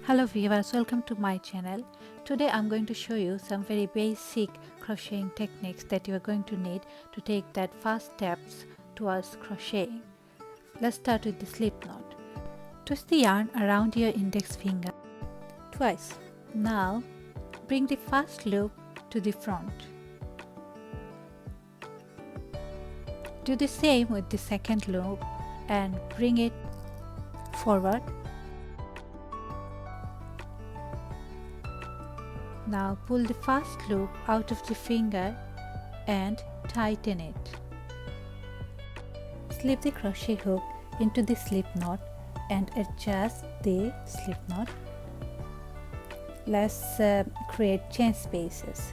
Hello viewers, welcome to my channel. Today I'm going to show you some very basic crocheting techniques that you are going to need to take that first steps towards crocheting. Let's start with the slip knot. Twist the yarn around your index finger twice. Now bring the first loop to the front. Do the same with the second loop and bring it forward. Now pull the first loop out of the finger and tighten it. Slip the crochet hook into the slip knot and adjust the slip knot. Let's create chain spaces.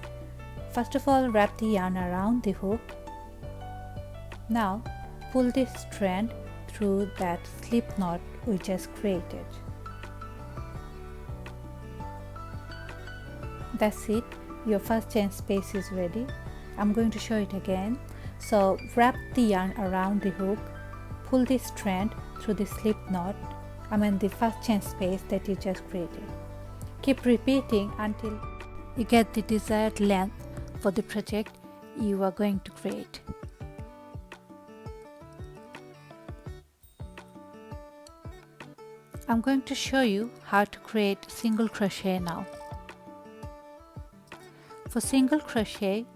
First of all, wrap the yarn around the hook. Now pull the strand through that slip knot we just created. That's it, your first chain space is ready. I'm going to show it again. So wrap the yarn around the hook, pull the strand through the slip knot, the first chain space that you just created. Keep repeating until you get the desired length for the project you are going to create. I'm going to show you how to create single crochet now. For single crochet,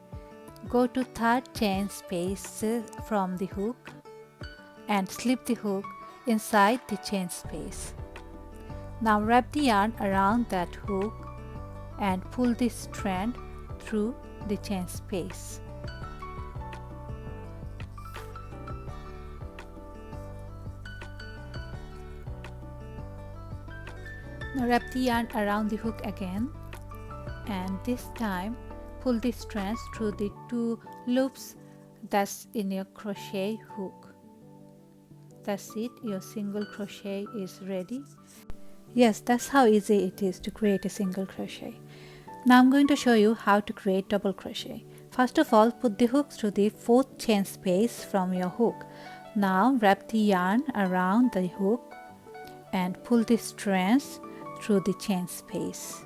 go to third chain space from the hook and slip the hook inside the chain space. Now wrap the yarn around that hook and pull the strand through the chain space. Now wrap the yarn around the hook again, and this time pull the strands through the two loops that's in your crochet hook. That's it, your single crochet is ready. Yes, that's how easy it is to create a single crochet. Now I'm going to show you how to create double crochet. First of all, put the hook through the fourth chain space from your hook. Now wrap the yarn around the hook and pull the strands through the chain space.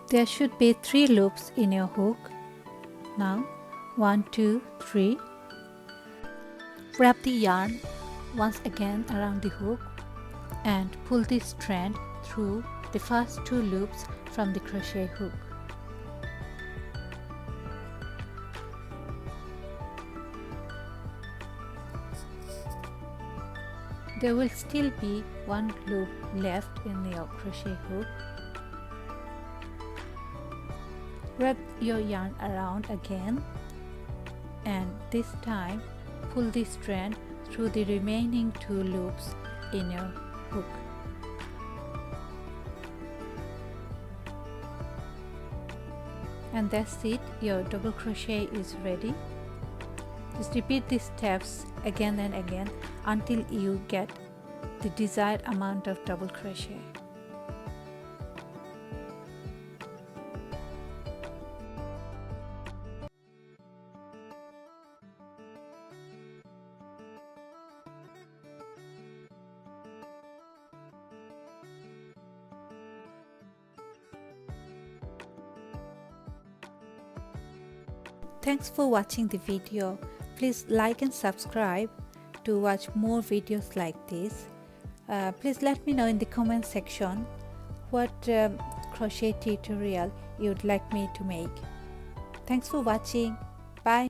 There should be 3 loops in your hook. Now 1, 2, 3. Wrap the yarn once again around the hook and pull the strand through the first 2 loops from the crochet hook. There will still be 1 loop left in your crochet hook. Wrap your yarn around again and this time pull the strand through the remaining 2 loops in your hook. And that's it, your double crochet is ready. Just repeat these steps again and again until you get the desired amount of double crochet. Thanks for watching the video. Please like and subscribe to watch more videos like this. Please let me know in the comment section what crochet tutorial you'd like me to make. Thanks for watching. Bye.